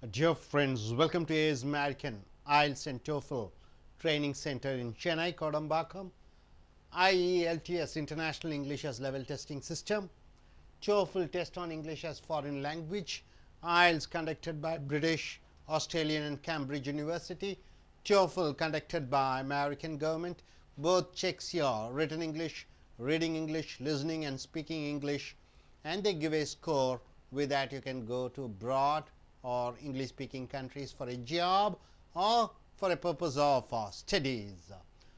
Dear friends, welcome to AS American I.E.L.T.S and TOEFL Training Center in Chennai, Kodambakkam. I.E.L.T.S International English as Level Testing System. TOEFL Test on English as Foreign Language. I.E.L.T.S conducted by British, Australian and Cambridge University. TOEFL conducted by American government. Both checks your written English, reading English, listening and speaking English, and they give a score. With that you can go to abroad or English speaking countries for a job or for a purpose of studies.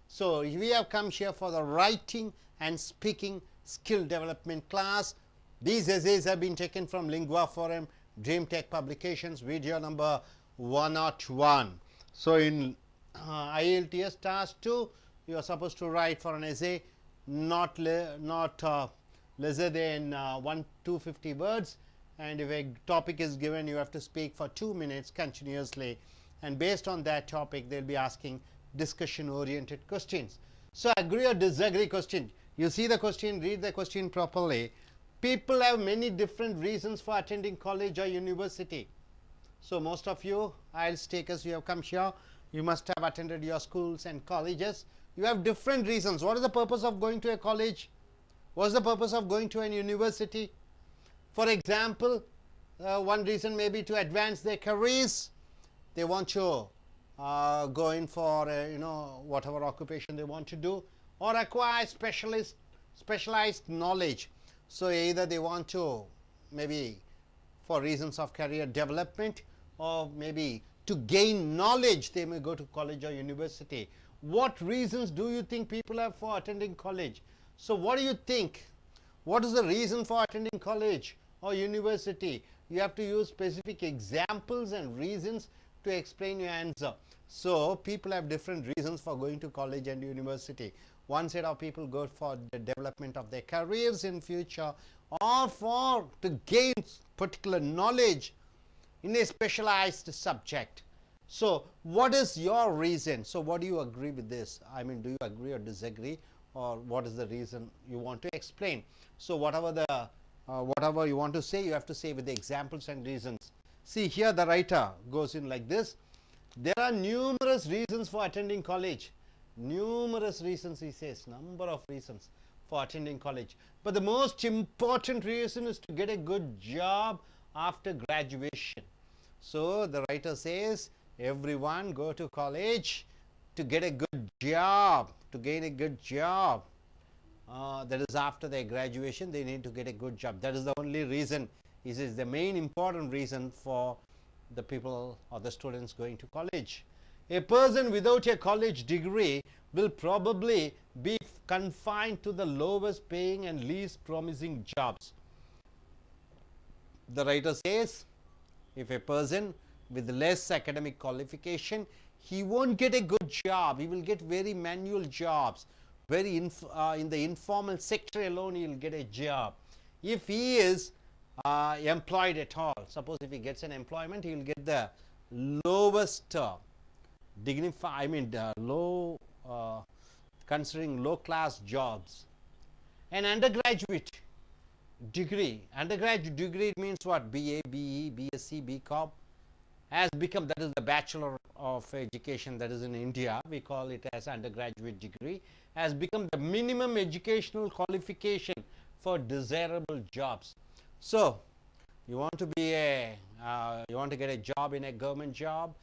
So we have come here for the writing and speaking skill development class. These essays have been taken from Lingua Forum, Dream Tech Publications, video number 101. So in I.E.L.T.S task 2, you are supposed to write for an essay not lesser than 250 words, and if a topic is given, you have to speak for 2 minutes continuously, and based on that topic they will be asking discussion oriented questions. So agree or disagree question. You see the question, read the question properly. People have many different reasons for attending college or university. So most of you I.E.L.T.S takers, you have come here, you must have attended your schools and colleges. You have different reasons. What is the purpose of going to a college? What is the purpose of going to an university? For example, one reason may be to advance their careers. They want to go in for whatever occupation they want to do, or acquire specialized knowledge. So either they want to, maybe for reasons of career development, or maybe to gain knowledge, they may go to college or university. What reasons do you think people have for attending college? So what do you think? What is the reason for attending college or university? You have to use specific examples and reasons to explain your answer. So people have different reasons for going to college and university. One set of people go for the development of their careers in future, or for to gain particular knowledge in a specialized subject. So what is your reason? So what do you agree with this? I mean, do you agree or disagree, or what is the reason you want to explain? So whatever you want to say, you have to say with the examples and reasons. See, here the writer goes in like this. There are numerous reasons for attending college. Numerous reasons, he says, number of reasons for attending college. But the most important reason is to get a good job after graduation. So the writer says everyone go to college to get a good job, to gain a good job. That is, after their graduation they need to get a good job. That is the only reason. This is the main important reason for the people or the students going to college. A person without a college degree will probably be confined to the lowest paying and least promising jobs. The writer says if a person with less academic qualification, he won't get a good job. He will get very manual jobs. Very in the informal sector alone he will get a job. If he is employed at all, suppose if he gets an employment, he will get the lowest considering low class jobs. An undergraduate degree, it means what? BA, BE, BSc, BCom has become, that is the Bachelor of Education, that is in India, we call it as undergraduate degree, has become the minimum educational qualification for desirable jobs. So you want to be you want to get a job in a government job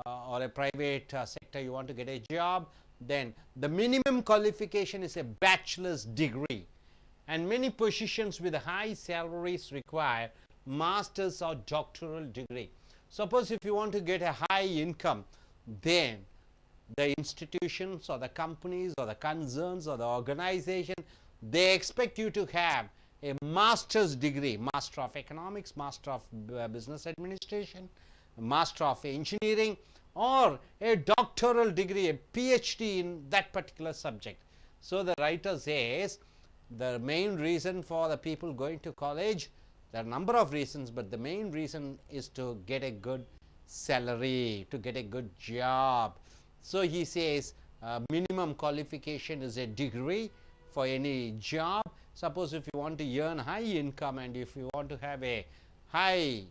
or a private sector, you want to get a job, then the minimum qualification is a bachelor's degree, and many positions with high salaries require master's or doctoral degree. Suppose if you want to get a high income, then the institutions or the companies or the concerns or the organization, they expect you to have a master's degree, master of economics, master of business administration, master of engineering, or a doctoral degree, a PhD in that particular subject. So the writer says the main reason for the people going to college, there are a number of reasons, but the main reason is to get a good salary, to get a good job. So he says minimum qualification is a degree for any job. Suppose if you want to earn high income and if you want to have a high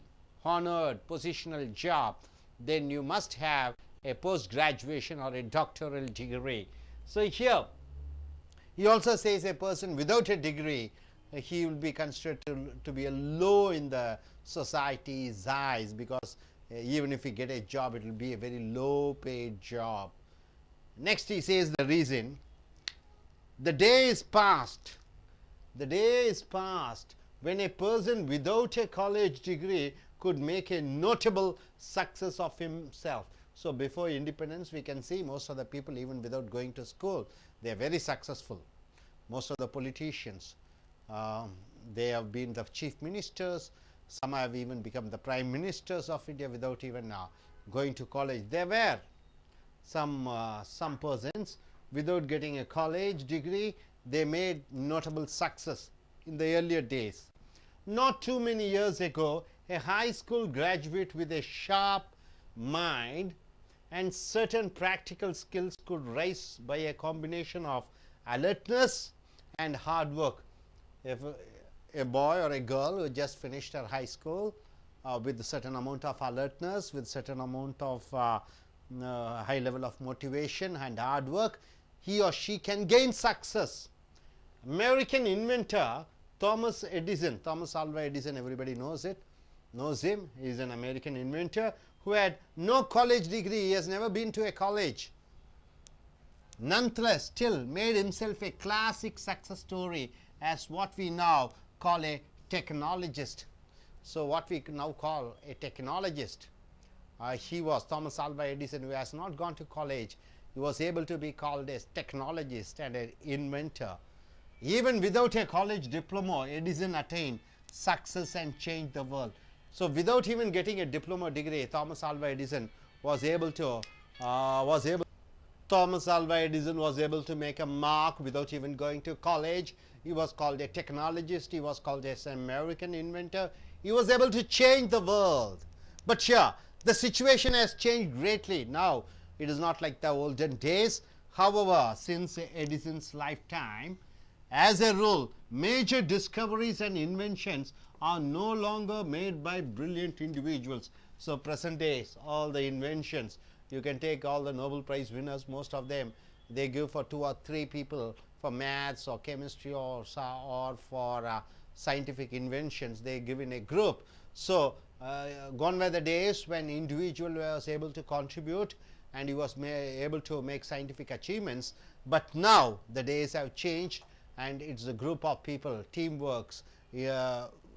honored positional job, then you must have a post-graduation or a doctoral degree. So here he also says a person without a degree, he will be considered to be a low in the society's eyes, because even if he get a job, it will be a very low paid job. Next he says the reason: the day is past when a person without a college degree could make a notable success of himself. So before independence, we can see most of the people, even without going to school, they are very successful. Most of the politicians, they have been the chief ministers. Some have even become the prime ministers of India without even going to college. There were some persons without getting a college degree, they made notable success in the earlier days. Not too many years ago, a high school graduate with a sharp mind and certain practical skills could rise by a combination of alertness and hard work. If a boy or a girl who just finished her high school with a certain amount of alertness, with certain amount of high level of motivation and hard work, he or she can gain success. American inventor Thomas Alva Edison, everybody knows him. He is an American inventor who had no college degree. He has never been to a college. Nonetheless, still made himself a classic success story as what we now call a technologist. So what we now call a technologist, he was Thomas Alva Edison, who has not gone to college. He was able to be called a technologist and an inventor. Even without a college diploma, Edison attained success and changed the world. So without even getting a diploma degree, Thomas Alva Edison was able to make a mark without even going to college. He was called a technologist. He was called as an American inventor. He was able to change the world. But sure, the situation has changed greatly. Now it is not like the olden days. However, since Edison's lifetime, as a rule, major discoveries and inventions are no longer made by brilliant individuals. So present days, all the inventions, you can take all the Nobel Prize winners, most of them, they give for 2 or 3 people for maths or chemistry or for scientific inventions. They give in a group. So gone were the days when individual was able to contribute and he was able to make scientific achievements. But now the days have changed, and it's a group of people, teamworks,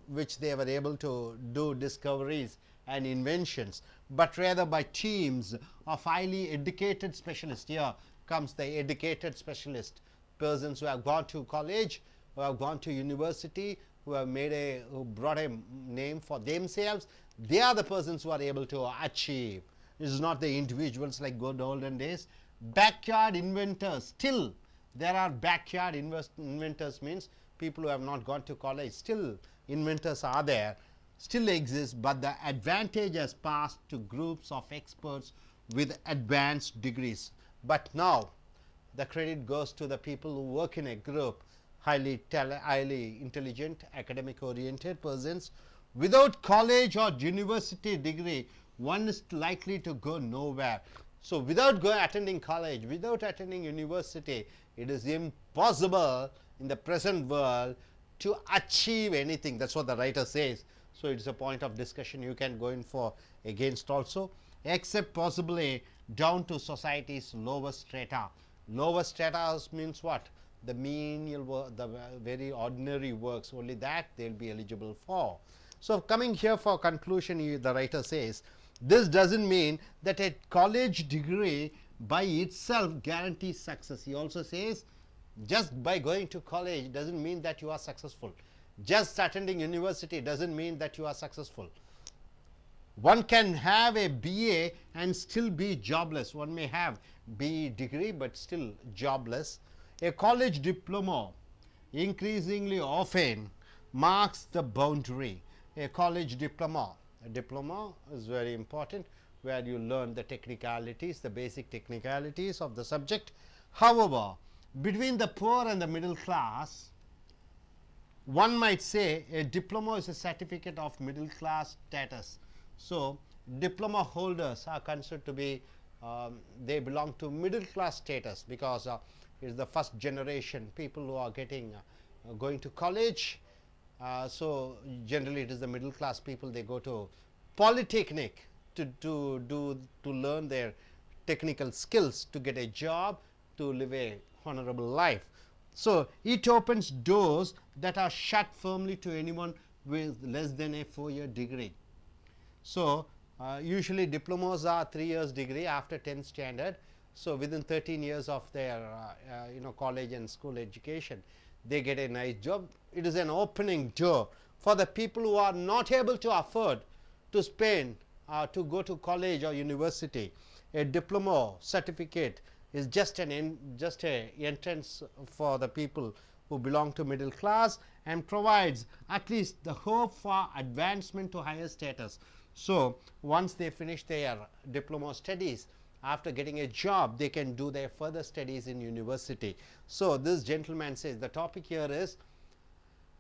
which they were able to do discoveries and inventions, but rather by teams of highly educated specialists. Here comes the educated specialist, persons who have gone to college, who have gone to university, who brought a name for themselves. They are the persons who are able to achieve. This is not the individuals like good olden days. Backyard inventors, still there are backyard inventors, means people who have not gone to college. Still inventors are there, still exist, but the advantage has passed to groups of experts with advanced degrees. But now the credit goes to the people who work in a group, highly intelligent, academic oriented persons. Without college or university degree, one is likely to go nowhere. So without attending college, without attending university, it is impossible in the present world to achieve anything. That's what the writer says. So it's a point of discussion you can go in for against also, except possibly down to society's lower strata. Lower strata means what? The menial work, the very ordinary works, only that they will be eligible for. So coming here for conclusion, the writer says, this doesn't mean that a college degree by itself guarantees success. He also says, just by going to college doesn't mean that you are successful. Just attending university doesn't mean that you are successful. One can have a BA and still be jobless. One may have BE degree but still jobless. A college diploma increasingly often marks the boundary. A college diploma. A diploma is very important, where you learn the technicalities, the basic technicalities of the subject. However, between the poor and the middle class, one might say a diploma is a certificate of middle class status. So diploma holders are considered to be they belong to middle class status, because it is the first generation people who are getting going to college. So generally it is the middle class people, they go to polytechnic to learn their technical skills, to get a job, to live a honorable life. So it opens doors that are shut firmly to anyone with less than a 4-year degree. So usually diplomas are 3 years degree after 10th standard. So within 13 years of their college and school education, they get a nice job. It is an opening door for the people who are not able to afford to spend to go to college or university. A diploma certificate is just an entrance for the people who belong to middle class, and provides at least the hope for advancement to higher status. So once they finish their diploma studies, after getting a job, they can do their further studies in university. So this gentleman says the topic here is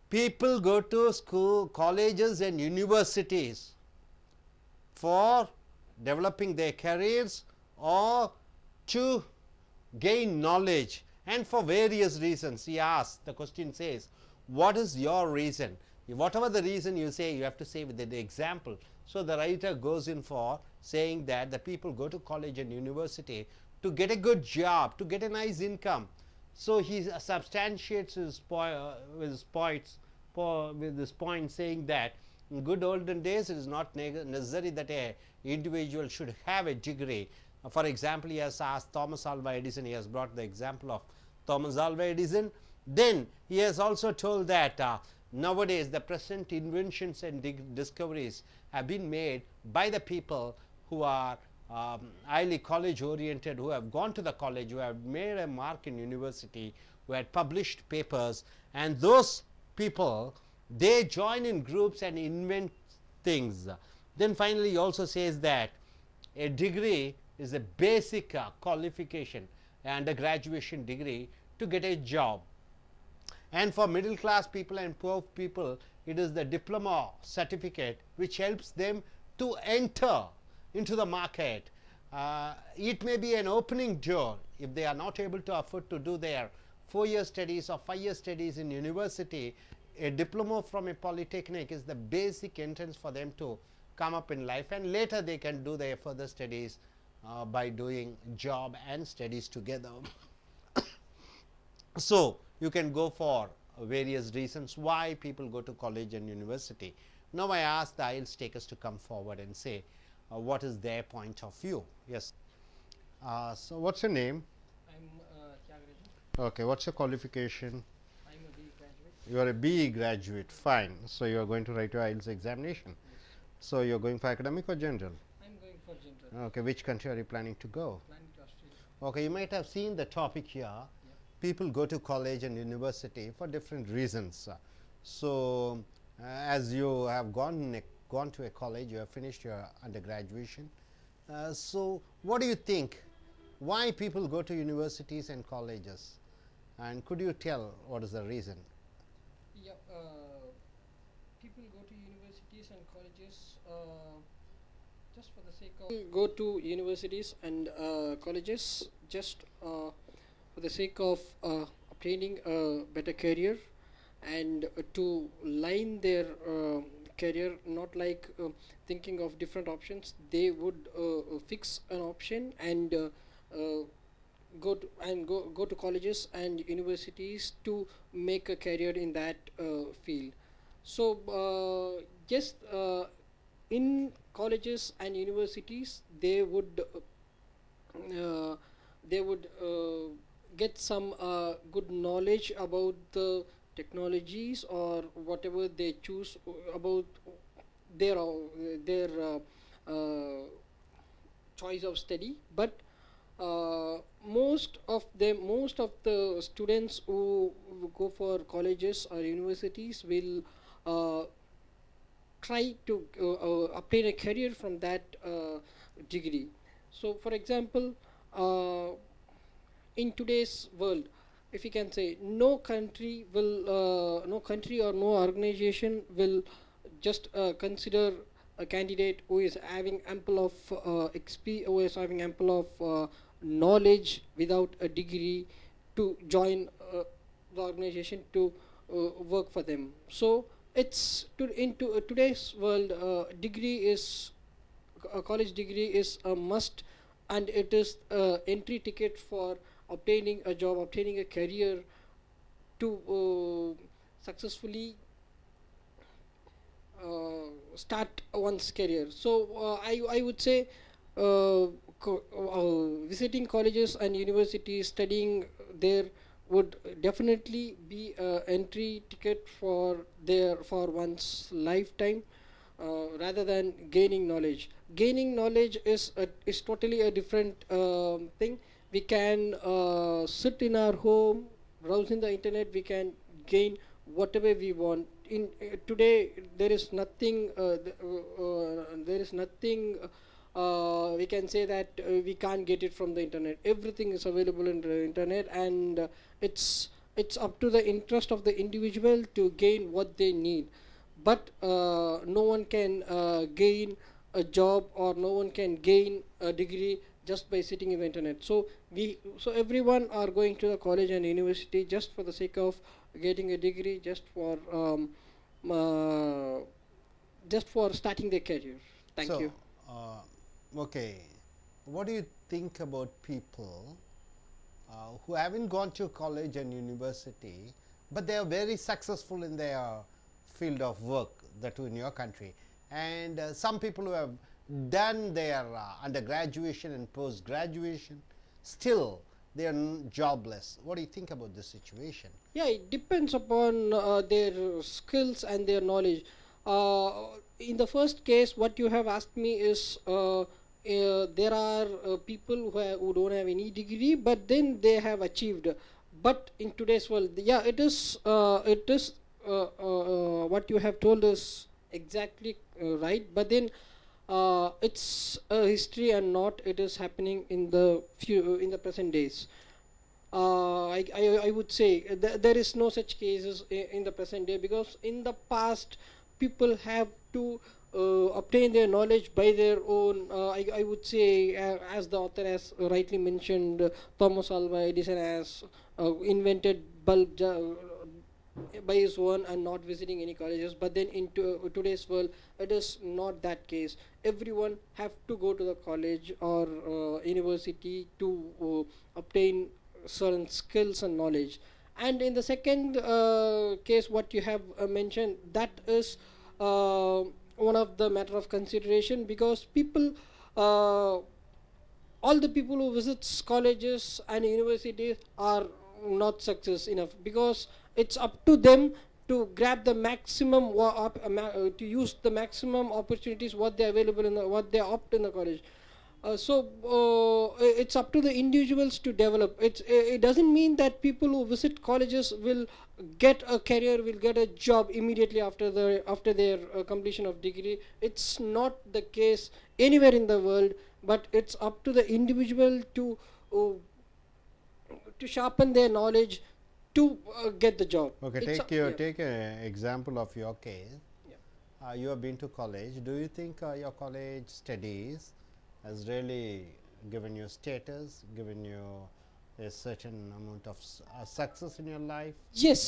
people go to school, colleges and universities for developing their careers or to gain knowledge, and for various reasons. He asks, the question says, what is your reason? Whatever the reason you say, you have to say with the example. So the writer goes in for saying that the people go to college and university to get a good job, to get a nice income. So he substantiates his points with this point, saying that in good olden days it is not necessary that a individual should have a degree. For example, he has asked Thomas Alva Edison, he has brought the example of Thomas Alva Edison. Then he has also told that nowadays the present inventions and discoveries have been made by the people who are highly college oriented, who have gone to the college, who have made a mark in university, who had published papers, and those people, they join in groups and invent things. Then finally he also says that a degree is a basic qualification, undergraduation degree, to get a job. And for middle class people and poor people, it is the diploma certificate which helps them to enter into the market. It may be an opening door if they are not able to afford to do their 4-year studies or 5-year studies in university. A diploma from a polytechnic is the basic entrance for them to come up in life, and later they can do their further studies by doing job and studies together. So you can go for various reasons why people go to college and university. Now I ask the IELTS takers to come forward and say what is their point of view. Yes. So what's your name? I'm Tyagarajan. Okay. What's your qualification? I'm a BE graduate. You are a BE graduate. Fine. So you are going to write your IELTS examination. Yes. So you are going for academic or general? I'm going for general. Okay. Which country are you planning to go? Planning to Australia. Okay. You might have seen the topic here. Yeah. People go to college and university for different reasons. So as you have gone to a college, you have finished your undergraduation. So what do you think? Why people go to universities and colleges? And could you tell what is the reason? Yeah. People go to universities and colleges just for the sake of go to universities and colleges just for the sake of obtaining a better career and to line their career, not like thinking of different options. They would fix an option and go to colleges and universities to make a career in that field. So just in colleges and universities they would get some good knowledge about the technologies or whatever they choose about their choice of study. But most of the students who go for colleges or universities will try to obtain a career from that degree. So for example, in today's world, if you can say, no country or no organization will just consider a candidate who is having ample of who is having ample of knowledge without a degree to join the organization to work for them. So it's into today's world, degree is a college degree is a must, and it is a entry ticket for obtaining a job, obtaining a career, to successfully start one's career. So I would say visiting colleges and universities, studying there would definitely be a entry ticket for one's lifetime, rather than gaining knowledge. Gaining knowledge is totally a different thing. We can sit in our home, browse in the internet, we can gain whatever we want. In today there is nothing we can say that we can't get it from the internet. Everything is available in the internet, and it's up to the interest of the individual to gain what they need. But no one can gain a job, or no one can gain a degree just by sitting in the internet. So everyone are going to the college and university just for the sake of getting a degree, uh, just for starting their career. Thank you. Okay, what do you think about people who haven't gone to college and university, but they are very successful in their field of work, that too in your country, and some people who have done their undergraduation and post graduation, still they are jobless? What do you think about this situation? Yeah, it depends upon their skills and their knowledge. In the first case, what you have asked me is there are people who don't have any degree, but then they have achieved. But in today's world, yeah, it is what you have told is exactly right. But then it's a history and not it is happening in the present days. I would say there is no such cases in the present day, because in the past people have to obtain their knowledge by their own. I would say, as the author has rightly mentioned, Thomas Alva Edison has invented bulb by his own and not visiting any colleges. But then in today's world, it is not that case. Everyone have to go to the college or university to obtain certain skills and knowledge. And in the second case, what you have mentioned, that is one of the matter of consideration, because people all the people who visits colleges and universities are not success enough, because it's up to them to grab the maximum to use the maximum opportunities what they are available in what they opt in the college. It's up to the individuals to develop. It doesn't mean that people who visit colleges will get a career, will get a job immediately after their completion of degree. It's not the case anywhere in the world, but it's up to the individual uh, to sharpen their knowledge to get the job. Okay, take an example of your case. Yeah. You have been to college. Do you think your college studies has really given you status, given you a certain amount of success in your life? Yes,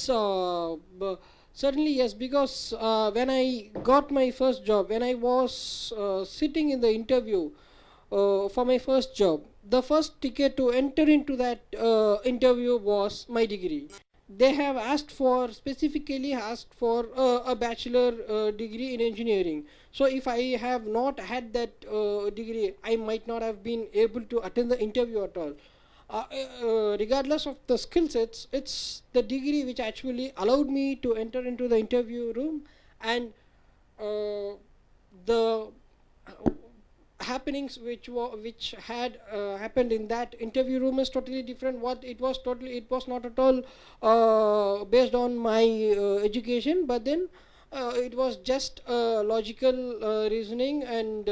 certainly yes, because when I got my first job, when I was sitting in the interview for my first job, the first ticket to enter into that interview was my degree. They have specifically asked for a bachelor degree in engineering. So if I have not had that degree, I might not have been able to attend the interview at all. Regardless of the skill sets, it's the degree which actually allowed me to enter into the interview room. And the happenings which had happened in that interview room is totally different. It was not at all based on my education, but then it was just logical reasoning, and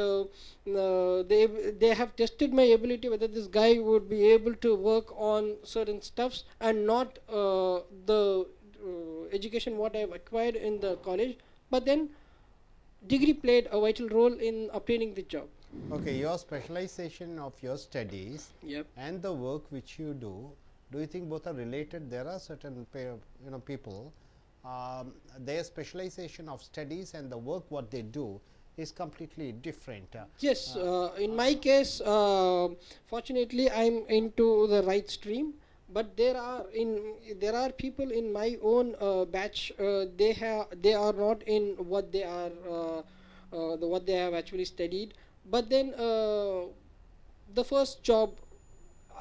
they have tested my ability, whether this guy would be able to work on certain stuffs, and not the education what I have acquired in the college. But then degree played a vital role in obtaining the job. Okay, your specialization of your studies Yep. and the work which you do you think both are related? There are certain people, their specialization of studies and the work what they do is completely different. Yes, in my case, fortunately, I'm into the right stream. But there are people in my own batch. They are not in what they are what they have actually studied. But then the first job,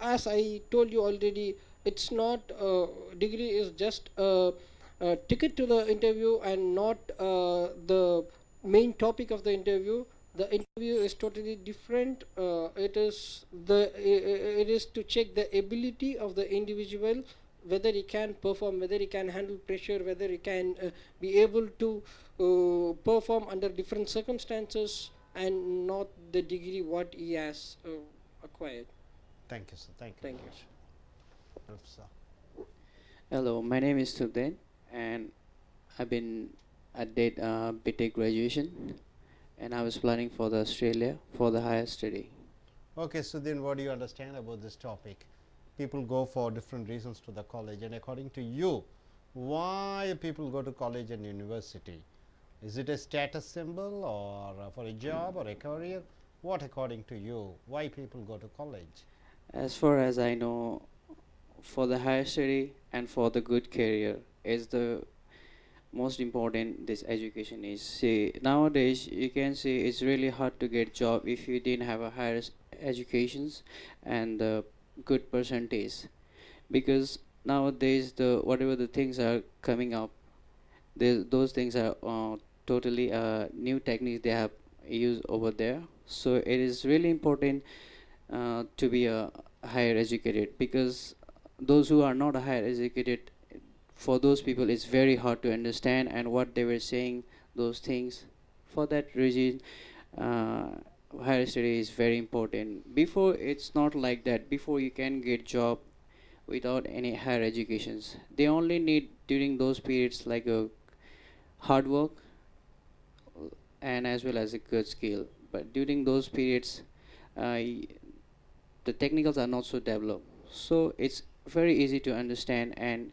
as I told you already, it's not degree is just a ticket to the interview and not the main topic of the interview. The interview is totally different. It is to check the ability of the individual, whether he can perform, whether he can handle pressure, whether he can be able to perform under different circumstances, and not the degree what he has acquired. Thank you, sir. Thank you. Thank very you. much. Sir. Hello, my name is Subden, and I've been I did BTech graduation, and I was planning for the Australia for the higher study. Okay, so then what do you understand about this topic? People go for different reasons to the college, and according to you, why people go to college and university? Is it a status symbol or for a job or a career? What according to you, why people go to college? As far as I know, for the higher study and for the good career is the most important. This education is. See, nowadays you can see it's really hard to get job if you didn't have a higher educations and the good percentage, because nowadays the whatever the things are coming up, those things are totally new techniques they have used over there. So it is really important to be a higher educated, because those who are not higher educated, for those people it's very hard to understand and what they were saying those things. For that reason, uh, higher study is very important. Before it's not like that. Before you can get job without any higher educations. They only need during those periods like a hard work and as well as a good skill. But during those periods, the technicals are not so developed. So it's very easy to understand and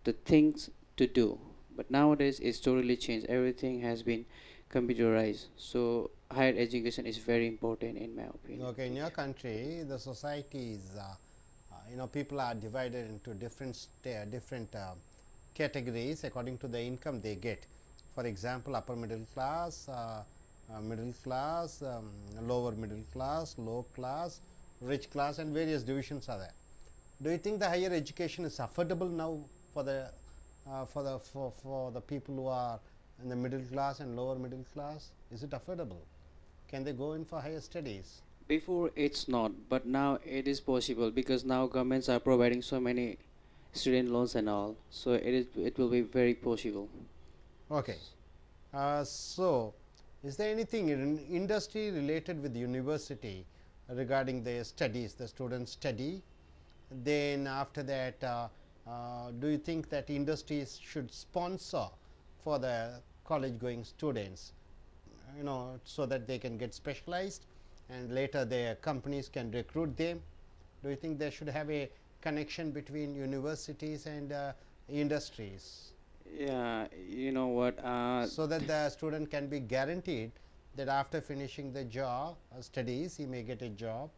the things to do. But nowadays it's totally changed. Everything has been computerized. So higher education is very important in my opinion. Okay, in your country, the society is, people are divided into different categories according to the income they get. For example, upper middle class, lower middle class, low class, rich class, and various divisions are there. Do you think the higher education is affordable now for the people who are in the middle class and lower middle class? Is it affordable? Can they go in for higher studies? Before it's not, but now it is possible because now governments are providing so many student loans and all. So it will be very possible. Okay. So, is there anything in industry related with university regarding their studies, the students study? Then after that, do you think that industries should sponsor for the college going students, so that they can get specialized and later their companies can recruit them? Do you think they should have a connection between universities and industries, Yeah, you know what? so that the student can be guaranteed that after finishing the job studies he may get a job,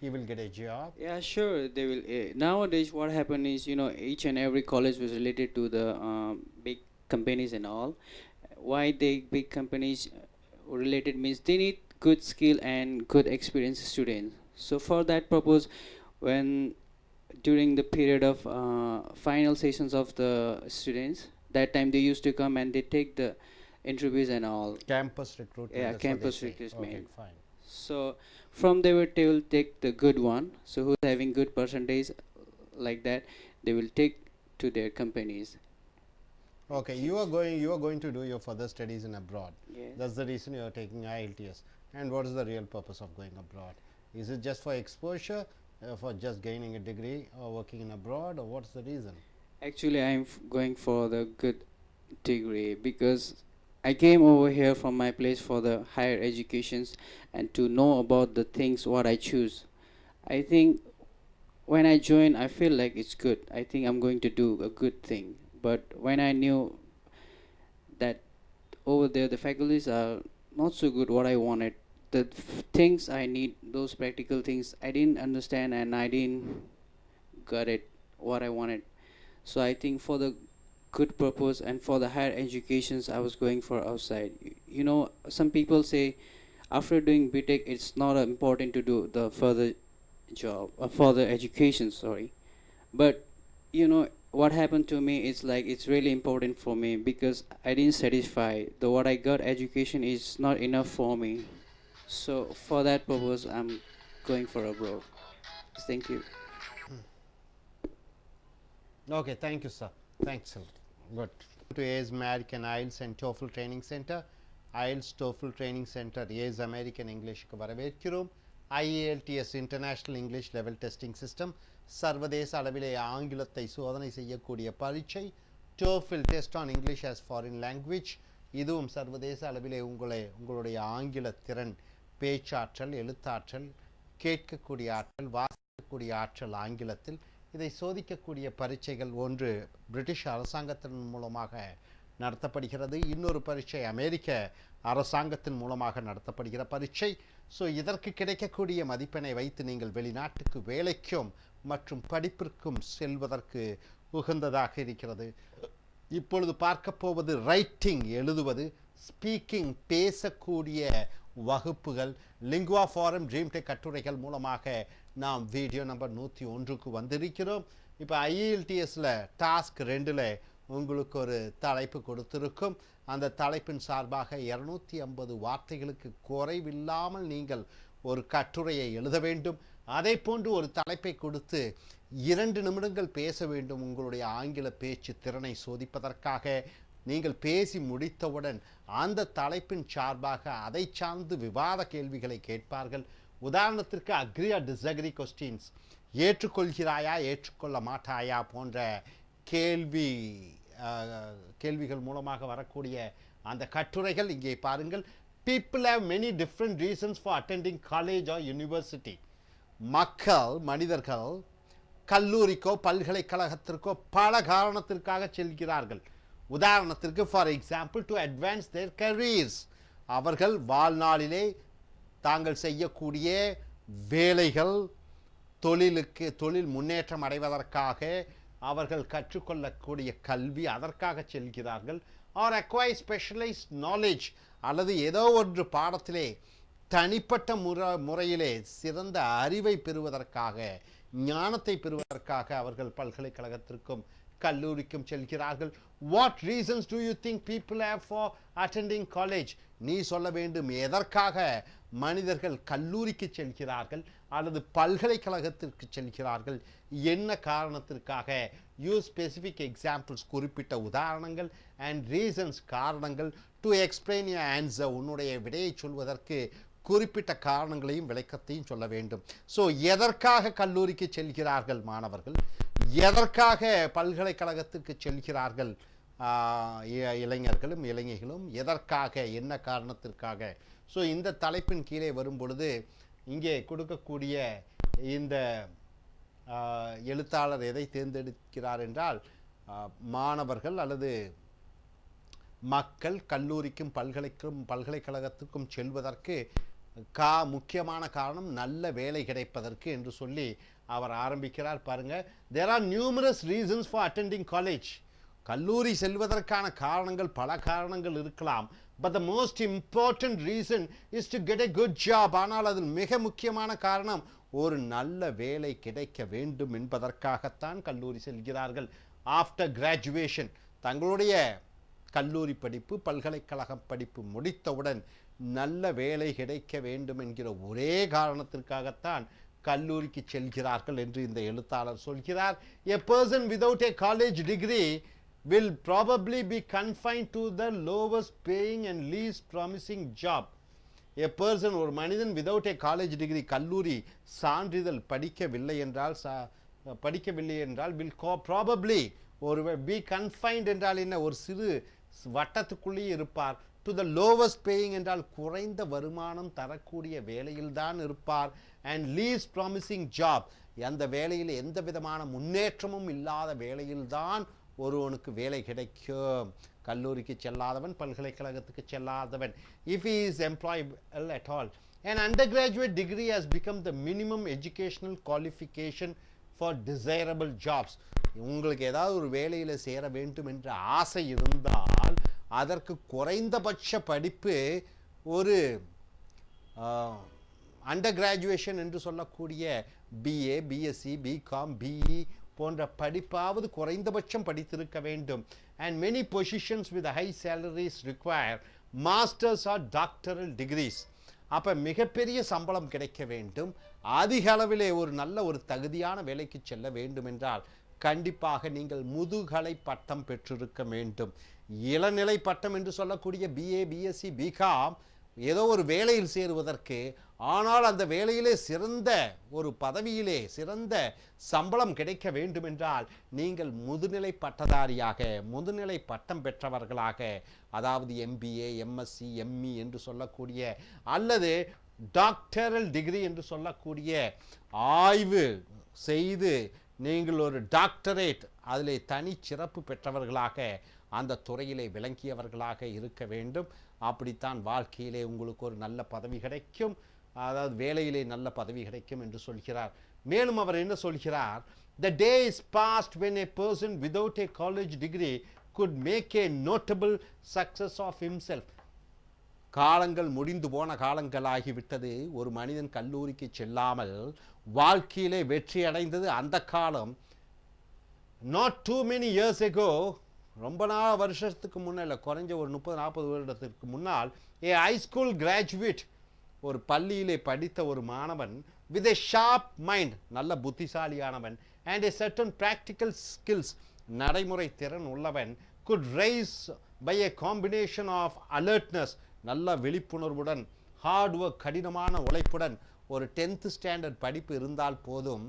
he will get a job? Yeah, sure. They will. Nowadays, what happened is, each and every college was related to the big companies and all. Why they big companies related means they need good skill and good experienced students. So for that purpose, when during the period of final sessions of the students, that time they used to come and they take the interviews and all. Campus recruitment, Yeah, that's what they campus say. recruitment. Okay, fine. So from there they will take the good one. So who's having good percentage like that, they will take to their companies. Okay, you are going to do your further studies in abroad. Yeah. That's the reason you are taking I.E.L.T.S. And what is the real purpose of going abroad? Is it just for exposure, for just gaining a degree, or working in abroad, or what's the reason? Actually, I'm going for the good degree because I came over here from my place for the higher educations and to know about the things what I choose. I think when I join, I feel like it's good. I think I'm going to do a good thing. But when I knew that over there the faculties are not so good what I wanted, the things I need, those practical things, I didn't understand and I didn't got it what I wanted. So I think for the good purpose and for the higher educations, I was going for outside. You know, some people say after doing BTech, it's not important to do the further job or further education. Sorry, but you know what happened to me is like it's really important for me because I didn't satisfy the what I got education is not enough for me. So for that purpose, I'm going for abroad. Thank you. Okay, thank you, sir. Thanks, sir. Good. To AS American IELTS and TOEFL Training Center. IELTS TOEFL Training Center AS American English க்கு வரவேற்கிறோம். I.E.L.T.S International English Level Testing System சர்வதேச அளவிலே ஆங்கிலத்தை சோதனை செய்யக்கூடிய பரீட்சை. TOEFL Test on English as Foreign Language. இதுவும் சர்வதேச அளவிலே உங்களுடைய ஆங்கில திறன், பேச்சாற்றல், எழுத்தாற்றல், கேட்கக்கூடிய ஆற்றல், வாசிக்கக்கூடிய ஆற்றல் ஆங்கிலத்தில் இதை சோதிக்கக்கூடிய பரீட்சைகள் ஒன்று பிரிட்டிஷ் அரசாங்கத்தின் மூலமாக நடத்தப்படுகிறது, இன்னொரு பரீட்சை அமெரிக்க அரசாங்கத்தின் மூலமாக நடத்தப்படுகிற பரீட்சை. ஸோ இதற்கு கிடைக்கக்கூடிய மதிப்பெண்ணை வைத்து நீங்கள் வெளிநாட்டுக்கு வேலைக்கும் மற்றும் படிப்பிற்கும் செல்வதற்கு உகந்ததாக இருக்கிறது. இப்பொழுது பார்க்க போவது ரைட்டிங் எழுதுவது, ஸ்பீக்கிங் பேசக்கூடிய வகுப்புகள், லிங்குவா ஃபாரம் ட்ரீம் டெக் கட்டுரைகள் மூலமாக நாம் வீடியோ நம்பர் 101க்கு வந்திருக்கிறோம். இப்போ IELTSல டாஸ்க் 2ல் உங்களுக்கு ஒரு தலைப்பு கொடுத்திருக்கும். அந்த தலைப்பின் சார்பாக 250 வார்த்தைகளுக்கு குறைவில்லாமல் நீங்கள் ஒரு கட்டுரையை எழுத வேண்டும். அதே போன்று ஒரு தலைப்பை கொடுத்து 2 நிமிடங்கள் பேச வேண்டும். உங்களுடைய ஆங்கில பேச்சு திறனை சோதிப்பதற்காக நீங்கள் பேசி முடித்தவுடன் அந்த தலைப்பின் சார்பாக அதை சார்ந்து விவாத கேள்விகளை கேட்பார்கள். உதாரணத்திற்கு அக்ரி ஆர் டிஸ்அக்ரி கொஸ்டின்ஸ், ஏற்றுக்கொள்கிறாயா ஏற்றுக்கொள்ள மாட்டாயா போன்ற கேள்விகள் மூலமாக வரக்கூடிய அந்த கட்டுரைகள் இங்கே பாருங்கள். People have many different reasons for attending college or university. மனிதர்கள் கல்லூரிக்கோ பல்கலைக்கழகத்திற்கோ பல காரணத்திற்காக செல்கிறார்கள். உதாரணத்திற்கு for example to advance their careers, அவர்கள் வாழ்நாளிலே தாங்கள் செய்யக்கூடிய வேலைகள், தொழில் முன்னேற்றம் அடைவதற்காக அவர்கள் கற்றுக்கொள்ளக்கூடிய கல்வி, அதற்காக செல்கிறார்கள். ஆர் அக்வைர் ஸ்பெஷலைஸ்ட் நாலேஜ், அல்லது ஏதோ ஒன்று பாடத்திலே தனிப்பட்ட முறையிலே சிறந்த அறிவை பெறுவதற்காக, ஞானத்தை பெறுவதற்காக அவர்கள் பல்கலைக்கழகத்திற்கும் கல்லூரிக்கும் செல்கிறார்கள். What reasons to you think people have for attending college? நீ சொல்ல வேண்டும், எதற்காக மனிதர்கள் கல்லூரிக்கு செல்கிறார்கள் அல்லது பல்கலைக்கழகத்திற்கு செல்கிறார்கள், என்ன காரணத்திற்காக? யூ ஸ்பெசிஃபிக் எக்ஸாம்பிள்ஸ், குறிப்பிட்ட உதாரணங்கள், அண்ட் ரீசன்ஸ், காரணங்கள், டு எக்ஸ்பிளைன் யுவர் ஆன்சர், உன்னுடைய விடையை சொல்வதற்கு குறிப்பிட்ட காரணங்களையும் விளக்கத்தையும் சொல்ல வேண்டும். ஸோ எதற்காக கல்லூரிக்கு செல்கிறார்கள் மாணவர்கள், எதற்காக பல்கலைக்கழகத்திற்கு செல்கிறார்கள் இளைஞர்களும் இளைஞர்களும், எதற்காக, என்ன காரணத்திற்காக? ஸோ இந்த தலைப்பின் கீழே வரும் பொழுது இங்கே கொடுக்கக்கூடிய இந்த எழுத்தாளர் எதை தேர்ந்தெடுக்கிறார் என்றால், மாணவர்கள் அல்லது மக்கள் கல்லூரிக்கும் பல்கலைக்கழகத்துக்கும் செல்வதற்கு முக்கியமான காரணம் நல்ல வேலை கிடைப்பதற்கு என்று சொல்லி அவர் ஆரம்பிக்கிறார். பாருங்க, there are numerous reasons for attending college. கல்லூரி செல்வதற்கான காரணங்கள், பல காரணங்கள் இருக்கலாம். but the most important reason is to get a good job. ஆனால் அதில் மிக முக்கியமான காரணம் ஒரு நல்ல வேலை கிடைக்க வேண்டும் என்பதற்காகத்தான் கல்லூரி செல்கிறார்கள். ஆஃப்டர் கிராஜுவேஷன், தங்களுடைய கல்லூரி படிப்பு, பல்கலைக்கழக படிப்பு முடித்தவுடன் நல்ல வேலை கிடைக்க வேண்டும் என்கிற ஒரே காரணத்திற்காகத்தான் கல்லூரிக்கு செல்கிறார்கள் என்று இந்த எழுத்தாளர் சொல்கிறார். A person without a college degree will probably be confined to the lowest paying and least promising job. A person, ஒரு மனிதன் without a college degree, கல்லூரி சான்றிதழ் படிக்கவில்லை என்றால் will probably, ஒரு be confined என்றால் என்ன, ஒரு சிறு வட்டத்துக்குள்ளேயே இருப்பார். டு த லோவஸ்ட் பேயிங் என்றால் குறைந்த வருமானம் தரக்கூடிய வேலையில்தான் இருப்பார். அண்ட் லீஸ்ட் ப்ராமிசிங் ஜாப், அந்த வேலையில் எந்த விதமான முன்னேற்றமும் இல்லாத வேலையில்தான் ஒருவனுக்கு வேலை கிடைக்கும். கல்லூரிக்கு செல்லாதவன், பல்கலைக்கழகத்துக்கு செல்லாதவன். If he is employable at all. An undergraduate degree has become the minimum educational qualification for desirable jobs. உங்களுக்கு ஏதாவது ஒரு வேலையில் சேர வேண்டும் என்ற ஆசை இருந்தால் அதற்கு குறைந்தபட்ச படிப்பு ஒரு அண்டர் கிராஜுவேஷன் என்று சொல்லக்கூடிய பிஏ, பிஎஸ்சி, பிகாம், பிஇ போன்ற படிப்பாவது குறைந்தபட்சம் படித்திருக்க வேண்டும். And many positions with high salaries require masters or doctoral degrees. அப்போ மிகப்பெரிய சம்பளம் கிடைக்க வேண்டும், அதிக அளவிலே ஒரு நல்ல ஒரு தகுதியான வேலைக்கு செல்ல வேண்டும் என்றால் கண்டிப்பாக நீங்கள் முதுகலை பட்டம் பெற்றிருக்க வேண்டும். இளநிலை பட்டம் என்று சொல்லக்கூடிய பிஏ, பிஎஸ்சி, பிகாம் ஏதோ ஒரு வேலையில் சேருவதற்கு, ஆனால் அந்த வேலையிலே சிறந்த ஒரு பதவியிலே சிறந்த சம்பளம் கிடைக்க வேண்டும் என்றால் நீங்கள் முதுநிலை பட்டதாரியாக, முதுநிலை பட்டம் பெற்றவர்களாக, அதாவது எம்பிஏ, எம்எஸ்சி, எம்இ என்று சொல்லக்கூடிய அல்லது டாக்டரல் டிகிரி என்று சொல்லக்கூடிய ஆய்வு செய்து நீங்கள் ஒரு டாக்டரேட் அதிலே தனி சிறப்பு பெற்றவர்களாக அந்த துறையிலே விளங்கியவர்களாக இருக்க வேண்டும். அப்படித்தான் வாழ்க்கையிலே உங்களுக்கு ஒரு நல்ல பதவி கிடைக்கும், அதாவது வேலையிலே நல்ல பதவி கிடைக்கும் என்று சொல்கிறார். மேலும் அவர் என்ன சொல்கிறார்? The day is past when a person without a college degree could make a notable success of himself. காலங்கள் முடிந்து போன காலங்களாகிவிட்டது. ஒரு மனிதன் கல்லூரிக்கு செல்லாமல் வாழ்க்கையிலே வெற்றி அடைந்தது அந்த காலம். Not too many years ago, ரொம்ப நாள் வருஷத்துக்கு முன்னால், குறைஞ்ச ஒரு 30-40 வருடத்திற்கு முன்னால், ஏ ஹைஸ்கூல் கிராஜுவேட், ஒரு பள்ளியிலே படித்த ஒரு மாணவன், with a sharp mind, நல்ல புத்திசாலியானவன், and a certain practical skills, நடைமுறை திறன் உள்ளவன், could rise by a combination of alertness, நல்ல விழிப்புணர்வுடன், ஹார்ட் ஒர்க், கடினமான உழைப்புடன், ஒரு 10th ஸ்டாண்டர்ட் படிப்பு இருந்தால் போதும்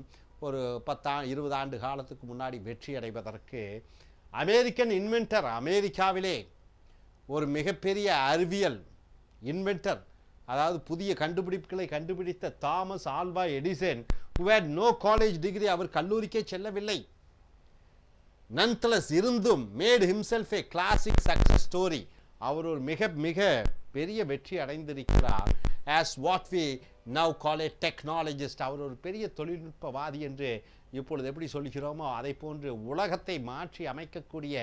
ஒரு 10-20 ஆண்டு காலத்துக்கு முன்னாடி வெற்றி அடைவதற்கு. அமெரிக்கன் இன்வென்டர், அமெரிக்காவிலே ஒரு மிகப்பெரிய அறிவியல் இன்வென்டர், அதாவது புதிய கண்டுபிடிப்புகளை கண்டுபிடித்த Thomas Alva Edison, who had no college degree, அவர் கல்லூரிக்கே செல்லவில்லை, nonetheless இருந்தும் made himself a classic success story, அவர் ஒரு மிக மிக பெரிய வெற்றி அடைந்திருக்கிறார். as what we now call a technologist, அவர் ஒரு பெரிய தொழில்நுட்பவாதி என்று இப்பொழுது எப்படி சொல்கிறோமோ அதை போன்று உலகத்தை மாற்றி அமைக்கக்கூடிய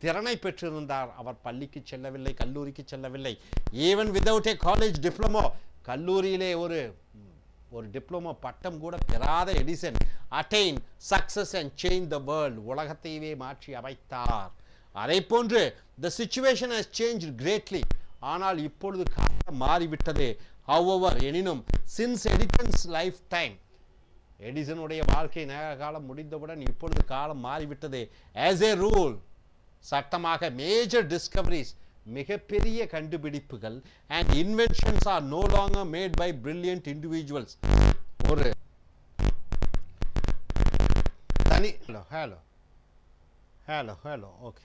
திறனை பெற்றிருந்தார். அவர் பள்ளிக்கு செல்லவில்லை, கல்லூரிக்கு செல்லவில்லை. ஈவன் வித்தவுட் ஏ காலேஜ் டிப்ளமோ, கல்லூரியிலே ஒரு டிப்ளமோ பட்டம் கூட பெறாத Edison attain success and change the world, உலகத்தையே மாற்றி அமைத்தார். அதை போன்று the situation has changed greatly, ஆனால் இப்பொழுது காலம் மாறிவிட்டது. however, எனினும் since Edison's lifetime, எடிசனுடைய வாழ்க்கை நேர காலம் முடிந்தவுடன் இப்பொழுது காலம் மாறிவிட்டது. as a rule, சட்டமாக மேஜர் டிஸ்கவரிஸ், மிகப்பெரிய கண்டுபிடிப்புகள் and inventions are no longer made by brilliant individuals. ஒரு தனி ஹலோ ஓகே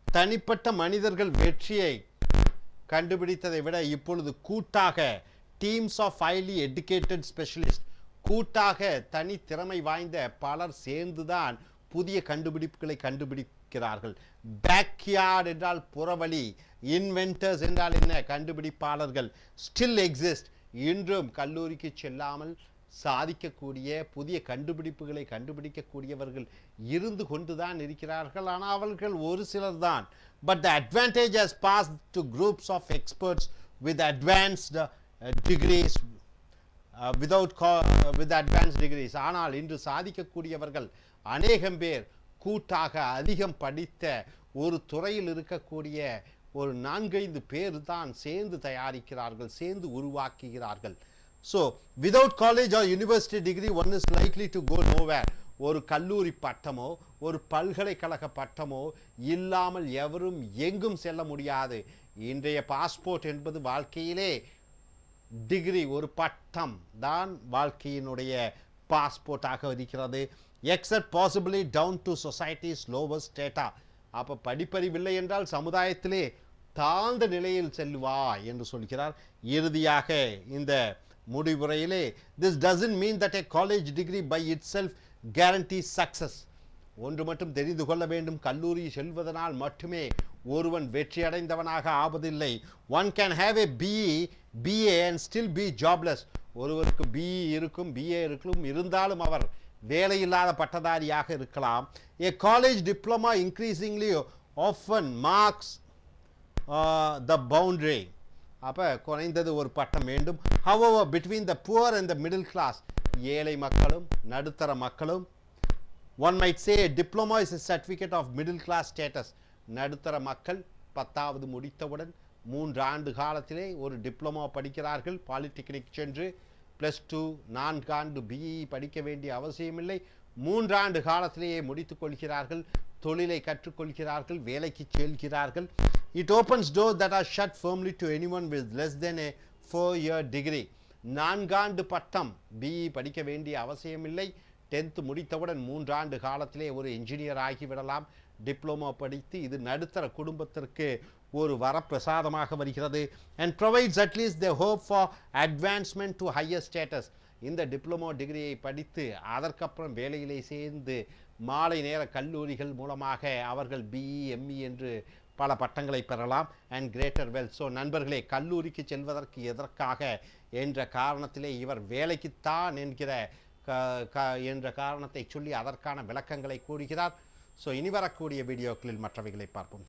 தனிப்பட்ட மனிதர்கள் வெற்றியை கண்டுபிடித்ததை விட இப்பொழுது கூட்டாக teams of highly educated specialist, கூட்டாக தனி திறமை வாய்ந்த பலர் சேர்ந்துதான் புதிய கண்டுபிடிப்புகளை கண்டுபிடிக்கிறார்கள். பேக்யார்ட் என்றால் புறவழி, இன்வென்டர்ஸ் என்றால் என்ன, கண்டுபிடிப்பாளர்கள். ஸ்டில் எக்ஸிஸ்ட், இன்றும் கல்லூரிக்கு செல்லாமல் சாதிக்கக்கூடிய புதிய கண்டுபிடிப்புகளை கண்டுபிடிக்கக்கூடியவர்கள் இருந்து கொண்டுதான் இருக்கிறார்கள். ஆனால் அவர்கள் ஒரு சிலர் தான். But the advantage has passed to groups of experts with advanced degrees, with advanced degrees. ஆனால் இன்று சாதிக்கக்கூடியவர்கள் அநேகம் பேர் கூட்டாக அதிகம் படித்த ஒரு துறையில் இருக்கக்கூடிய ஒரு 4-5 பேர் தான் சேர்ந்து தயாரிக்கிறார்கள், சேர்ந்து உருவாக்குகிறார்கள். So without college or university degree one is likely to go nowhere. ஒரு கல்லூரி பட்டமோ ஒரு பல்கலைக்கழக பட்டமோ இல்லாமல் எவரும் எங்கும் செல்ல முடியாது. இன்றைய பாஸ்போர்ட் என்பது வாழ்க்கையிலே டிகிரி, ஒரு பட்டம் தான் வாழ்க்கையினுடைய பாஸ்போர்ட்டாக இருக்கிறது. Except possibly down to society's lower strata, அப்போ படிப்பறிவில்லை என்றால் சமுதாயத்திலே தாழ்ந்த நிலையில் செல்வாய் என்று சொல்கிறார். இறுதியாக இந்த முடிவுரையிலே this doesn't mean that a college degree by itself guarantees success. ஒன்று மட்டும் தெரிந்து கொள்ள வேண்டும், கல்லூரி செல்வதனால் மட்டுமே ஒருவன் வெற்றி அடைந்தவனாக ஆவதில்லை. one can have a BA and still be jobless. ஒருவருக்கு BE இருக்கும், BA இருக்கும், இருந்தாலும் அவர் வேலையில்லாத பட்டதாரியாக இருக்கலாம். a college diploma increasingly often marks the boundary. அப்போ குறைந்தது ஒரு பட்டம் வேண்டும். however between the poor and the middle class, ஏழை மக்களும் நடுத்தர மக்களும், one might say a diploma is a certificate of middle class status. நடுத்தர மக்கள் 10வது முடித்தவுடன் 3 ஆண்டு காலத்திலே ஒரு டிப்ளமோ படிக்கிறார்கள். பாலிடெக்னிக் சென்று +2 4 ஆண்டு BE படிக்க வேண்டிய அவசியமில்லை. 3 ஆண்டு காலத்திலேயே முடித்துக் கொள்கிறார்கள், தொழிலை கற்றுக்கொள்கிறார்கள், வேலைக்கு செல்கிறார்கள். It opens doors that are shut firmly to anyone with less than a 4-year degree. 4 ஆண்டு பட்டம் BE படிக்க வேண்டிய அவசியமில்லை. 10th முடித்தவுடன் 3 ஆண்டு காலத்திலே ஒரு என்ஜினியர் ஆகிவிடலாம். டிப்ளமோ படித்து இது நடுத்தர குடும்பத்திற்கு ஒரு வரப்பிரசாதமாக வருகிறது. and provides at least the hope for advancement to higher status. இந்த டிப்ளமோ டிகிரியை படித்து அதற்கப்புறம் வேலையிலே சேர்ந்து மாலை நேர கல்லூரிகள் மூலமாக அவர்கள் BE ME என்று பல பட்டங்களை பெறலாம். And greater wealth. ஸோ நண்பர்களே, கல்லூரிக்கு செல்வதற்கு எதற்காக என்ற காரணத்திலே இவர் வேலைக்குத்தான் என்ற காரணத்தை சொல்லி அதற்கான விளக்கங்களை கூறுகிறார். ஸோ இனி வரக்கூடிய வீடியோக்களில் மற்றவைகளை பார்ப்போம்.